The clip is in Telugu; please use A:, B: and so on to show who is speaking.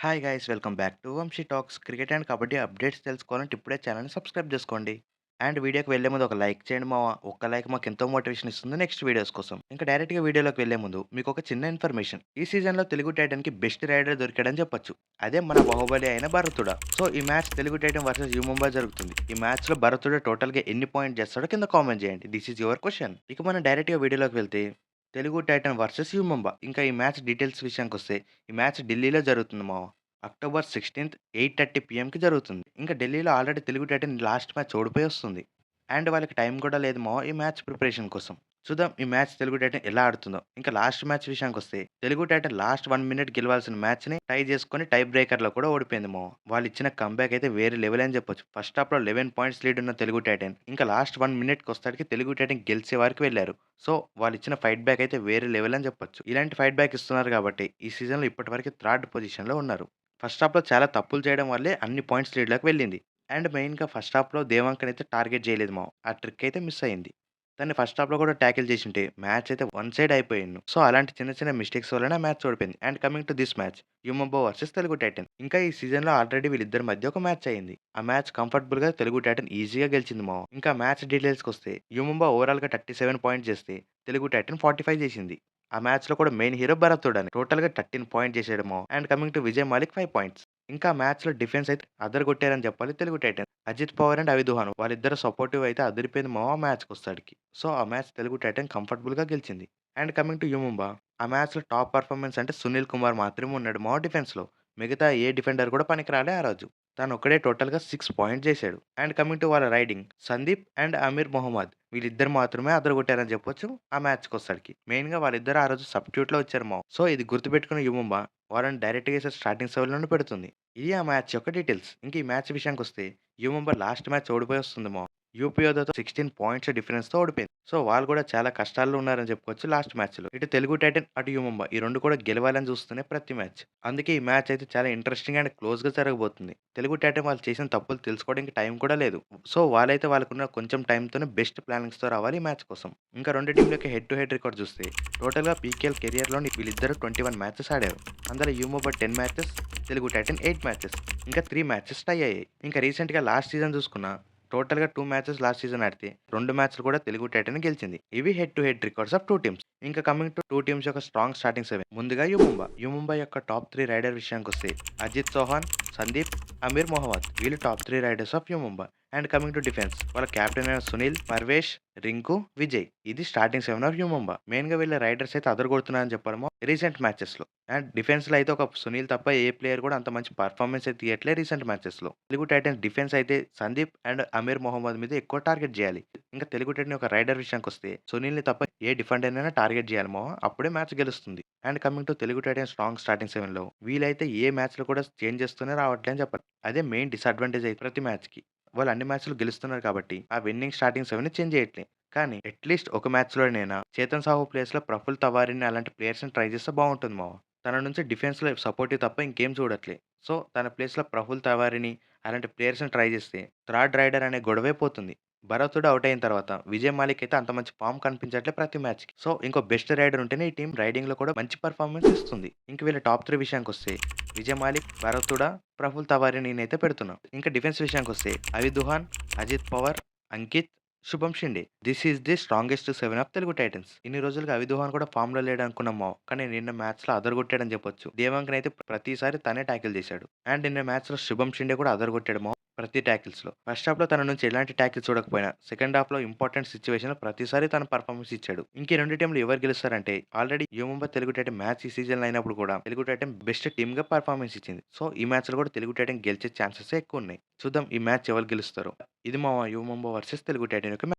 A: Hi guys welcome back to Vamshi talks. Cricket and kabaddi updates తెలుసుకోవాలంటే ఇప్పుడే ఛానల్ని సబ్స్క్రైబ్ చేసుకోండి. అండ్ వీడియోకి వెళ్ళే ముందు ఒక లైక్ చేయండి మావా. ఒక్క లైక్ మాకు ఎంతో మోటివేషన్ ఇస్తుంది నెక్స్ట్ వీడియోస్ కోసం. ఇంకా డైరెక్ట్గా వీడియోలోకి వెళ్ళే ముందు మీకు ఒక చిన్న ఇన్ఫర్మేషన్. ఈ సీజన్లో తెలుగు టైటన్కి బెస్ట్ రైడర్ దొరికాడని చెప్పొచ్చు. అదే మన బాహుబలి అయిన భరతుడ. సో ఈ match Telugu Titan versus you Mumbai జరుగుతుంది. ఈ మ్యాచ్లో భరతుడ టోటల్గా ఎన్ని పాయింట్ చేస్తాడో కింద కామెంట్ చేయండి. This is your question. ఇక మనం డైరెక్ట్గా వీడియోలోకి వెళ్తే తెలుగు టైటన్ వర్సెస్ యూ ముంబై. ఇంకా ఈ మ్యాచ్ డీటెయిల్స్ విషయానికి వస్తే ఈ మ్యాచ్ ఢిల్లీలో జరుగుతుంది మావా. అక్టోబర్ 16th 8:30 పీఎంకి జరుగుతుంది. ఇంకా ఢిల్లీలో already Telugu Titan last match ఓడిపోయి వస్తుంది. అండ్ వాళ్ళకి టైం కూడా లేదు మావ ఈ మ్యాచ్ ప్రిపరేషన్ కోసం. చూద్దాం ఈ మ్యాచ్ తెలుగు టైటన్ ఎలా ఆడుతుందో. ఇంకా లాస్ట్ మ్యాచ్ విషయానికొస్తే తెలుగు టైటన్ లాస్ట్ 1 మినిట్ గెలవాల్సిన మ్యాచ్‌ని టై చేసుకొని టై బ్రేకర్‌లో కూడా ఓడిపోయింది మావ. వాళ్ళు ఇచ్చిన కమ్‌బ్యాక్ అయితే వేరే లెవెల్ అని చెప్పొచ్చు. ఫస్ట్ హాఫ్‌లో 11 పాయింట్స్ లీడ్ ఉన్న తెలుగు టైటన్ ఇంకా లాస్ట్ 1 మినిట్‌కొచ్చేసరికి తెలుగు టైటన్ గెలిచే వరకు వెళ్లారు. సో వాళ్ళు ఇచ్చిన ఫైట్ బ్యాక్ అయితే వేరే లెవెల్ అని చెప్పొచ్చు. ఇలాంటి ఫైట్ బ్యాక్ ఇస్తున్నారు కాబట్టి ఈ సీజన్‌లో ఇప్పటివరకు థర్డ్ పొజిషన్‌లో ఉన్నారు. ఫస్ట్ హాఫ్‌లో చాలా తప్పులు చేయడం వల్లే అన్ని పాయింట్స్ లీడ్‌లోకి వెళ్ళింది. అండ్ మెయిన్‌గా ఫస్ట్ హాఫ్‌లో దేవాంకనైతే టార్గెట్ చేయలేదు మావ. ఆ ట్రిక్ అయితే మిస్ అయింది. తన్ని ఫస్ట్ హాఫ్‌లో కూడా టాకిల్ చేసుంటే మ్యాచ్ అయితే వన్ సైడ్ అయిపోయిండు. సో అలాంటి చిన్న చిన్న మిస్టేక్స్ వల్లనే మ్యాచ్ ఓడిపోయింది. And coming to this match U Mumba versus Telugu titan. ఇంకా ఈ సీజన్‌లో ఆల్రెడీ వీళ్ళిద్దరి మధ్య ఒక మ్యాచ్ అయింది. ఆ మ్యాచ్ కంఫర్టబుల్‌గా తెలుగు టైటన్ ఈజీగా గెలిచింది మావ. ఇంకా మ్యాచ్ డీటెయిల్స్‌కొస్తే యూమంబా ఓవరాల్‌గా 37 పాయింట్స్ చేస్తే తెలుగు టైటన్ 45 చేసింది. ఆ మ్యాచ్‌లో కూడా మెయిన్ హీరో భరత్ తోడని. టోటల్‌గా 13 పాయింట్స్ చేసాడు మావ. And coming to Vijay Malik 5 points. ఇంకా మ్యాచ్‌లో డిఫెన్స్ అయితే అదరగొట్టారని చెప్పాలి తెలుగు టైటన్స్. అజిత్ పవార్ అండ్ అవిదుహాన్ వాళ్ళిద్దరు సపోర్టివ్ అయితే అదిరిపోయింది మామ ఆ మ్యాచ్‌కొస్తాడికి. సో, ఆ మ్యాచ్ తెలుగు టైటన్ కంఫర్టబుల్‌గా గెలిచింది. And coming to you Mumba ఆ మ్యాచ్‌లో టాప్ పెర్ఫార్మన్స్ అంటే సునీల్ కుమార్ మాత్రమే ఉన్నాడు మామ డిఫెన్స్‌లో. మిగతా ఏ డిఫెండర్ కూడా పనికిరాలే ఆ రోజు. తనొక్కడే టోటల్‌గా 6 పాయింట్స్ చేశాడు. అండ్ కమింగ్ టు వాళ్ళ రైడింగ్ సందీప్ అండ్ అమీర్ మొహమ్మద్ వీళ్ళిద్దరు మాత్రమే అదరగొట్టారని చెప్పొచ్చు ఆ మ్యాచ్‌కొస్తాడికి. మెయిన్‌గా వాళ్ళిద్దరు ఆ రోజు సబ్‌స్టిట్యూట్‌లో వచ్చారు మామ. సో, ఇది గుర్తుపెట్టుకున్న యూ ముంబా వాళ్ళని డైరెక్ట్‌గా ఏసేసి స్టార్టింగ్ 7లోనే పెడుతుంది. ఇది ఆ మ్యాచ్ యొక్క డీటెయిల్స్. ఇంక ఈ మ్యాచ్ విషయానికొస్తే యూ ముంబై లాస్ట్ మ్యాచ్ ఓడిపోయి వస్తుంది మామ. యూపీ యోధాతో 16 పాయింట్స్ డిఫరెన్స్‌తో ఓడిపోయింది. సో, వాళ్ళు కూడా చాలా కష్టాల్లో ఉన్నారని చెప్పుకోవచ్చు లాస్ట్ మ్యాచ్‌లో. ఇటు తెలుగు టైటన్, అటు యూ ముంబై ఈ 2 కూడా గెలవాలని చూస్తూనే ప్రతి మ్యాచ్. అందుకే ఈ మ్యాచ్ అయితే చాలా ఇంట్రెస్టింగ్ అండ్ క్లోజ్‌గా జరగబోతుంది. తెలుగు టైటన్ వాళ్ళు చేసిన తప్పులు తెలుసుకోవడానికి టైం కూడా లేదు. సో, వాళ్ళైతే వాళ్ళకున్న కొంచెం టైంతోనే బెస్ట్ ప్లానింగ్స్‌తో రావాలి ఈ మ్యాచ్ కోసం. ఇంకా 2 టీమ్‌లకి హెడ్ టు హెడ్ రికార్డ్ చూస్తే టోటల్‌గా పీకేఎల్ కెరియర్‌లోని వీళ్ళిద్దరూ 21 మ్యాచెస్ ఆడారు. అందులో you Mumbai 10 matches, Telugu Titan 8 matches. ఇంకా 3 మ్యాచెస్ టై అయ్యాయి. ఇంకా రీసెంట్‌గా లాస్ట్ సీజన్ చూసుకున్నా టోటల్‌గా 2 మ్యాచెస్ లాస్ట్ సీజన్ ఆడితే 2 మ్యాచ్‌లు కూడా తెలుగు టైటన్ గెలిచింది. ఇవి head to head records of 2 teams. ఇంకా కమింగ్ టు 2 టీమ్స్ యొక్క స్ట్రాంగ్ స్టార్టింగ్ 7. ముందుగా యూ ముంబై. యూ ముంబై యొక్క టాప్ 3 రైడర్ విషయానికొస్తే అజిత్ చౌహాన్, సందీప్, అమీర్ మొహమ్మద్ వీళ్ళు top 3 riders of you Mumbai. And coming to defence వాళ్ళ కెప్టెన్ అయిన సునీల్, పర్వేష్, రింకు, విజయ్. ఇది స్టార్టింగ్ 7 ఆఫ్ యూ ముంబై. మెయిన్‌గా వీళ్ళ రైడర్స్ అయితే అదరగొడుతున్నారని చెప్పడము రీసెంట్ మ్యాచెస్‌లో. అండ్ డిఫెన్స్‌లో అయితే ఒక సునీల్ తప్ప ఏ ప్లేయర్ కూడా అంత మంచి పర్ఫార్మెన్స్ అయితే ఇయ్యట్లే రీసెంట్ మ్యాచెస్‌లో. తెలుగు టైటన్స్ డిఫెన్స్ అయితే సందీప్ అండ్ అమీర్ మొహమ్మద్ మీద ఎక్కువ టార్గెట్ జేయాలి. ఇంకా తెలుగు టైటన్ ఒక రైడర్ విషయానికొస్తే సునీల్‌ని తప్ప ఏ డిఫెండర్‌నైనా టార్గెట్ జేయాలి మామ. అప్పుడే మ్యాచ్ గెలుస్తుంది. And coming to Telugu titans strong starting 7లో వీళ్ళైతే ఏ మ్యాచ్‌లో కూడా చేంజ్ చేస్తూనే రావట్లే అని చెప్పాలి. అదే మెయిన్ డిసడ్వాంటేజ్ అయితే ప్రతి మ్యాచ్‌కి. వాళ్ళు అన్ని మ్యాచ్‌లు గెలుస్తున్నారు కాబట్టి ఆ విన్నింగ్ స్టార్టింగ్ 7ని చేంజ్ చేయట్లే. కానీ అట్‌లీస్ట్ ఒక మ్యాచ్‌లోనైనా చేతన్ సాహు ప్లేస్‌లో ప్రఫుల్ తవారిని అలాంటి ప్లేయర్స్‌ని ట్రై చేస్తే బావుంటుంది మావ. తన నుంచి డిఫెన్స్‌లో సపోర్టివ్ తప్ప ఇంకేం చూడట్లే. సో, తన ప్లేస్‌లో ప్రఫుల్ తవారిని అలాంటి ప్లేయర్స్‌ని ట్రై చేస్తే థర్డ్ రైడర్ అనే గొడవే పోతుంది. భరత్ కూడా ఔట్ అయిన తర్వాత విజయ్ మాలిక్ అయితే అంత మంచి ఫార్మ్ కనిపించట్లే ప్రతి మ్యాచ్‌కి. సో, ఇంకో బెస్ట్ రైడర్ ఉంటేనే ఈ టీమ్ రైడింగ్‌లో కూడా మంచి పెర్ఫార్మన్స్ ఇస్తుంది. ఇంక వీళ్ళ టాప్ 3 విషయానికొస్తే విజయ్ మాలిక్, భరత్ హుడా, ప్రఫుల్ తవారి నేనైతే పెడుతున్నా. ఇంకా డిఫెన్స్ విషయానికొస్తే అవి దుహాన్, అజిత్ పవార్, అంకిత్, శుభం Shinde. This is the strongest 7 of Telugu Titans. ఇన్ని రోజులుగా అవి దుహాన్ కూడా ఫామ్‌లో లేడనుకున్నాం మావ. కానీ నిన్న మ్యాచ్‌లో అదరగొట్టాడని చెప్పొచ్చు. దేవాంకన్ అయితే ప్రతిసారి తనే టాకిల్ చేశాడు. అండ్ నిన్న మ్యాచ్‌లో శుభం షిండే కూడా అదరగొట్టాడు మావ. ప్రతి టాకిల్స్‌లో. ఫస్ట్ హాఫ్‌లో తన నుంచి ఎలాంటి టాకిల్ చూడకపోయినా, సెకండ్ హాఫ్‌లో ఇంపార్టెంట్ సిట్యుయేషన్‌లో ప్రతిసారి తన పెర్ఫార్మన్స్ ఇచ్చాడు. ఇంక ఈ 2 టీమ్‌లు ఎవరు గెలుస్తారంటే already U Mumbai Telugu titan match ఈ సీజన్‌లో అయినప్పుడు కూడా తెలుగు టైటన్ బెస్ట్ టీమ్‌గా పెర్ఫార్మన్స్ ఇచ్చింది. సో, ఈ మ్యాచ్‌లో కూడా తెలుగు టైటన్ గెలిచే ఛాన్సెసే ఎక్కువున్నాయి. చూద్దాం ఈ మ్యాచ్ ఎవరు గెలుస్తారో. ఇది మా యూ ముంబై వర్సెస్ తెలుగు టైటన్ యొక్క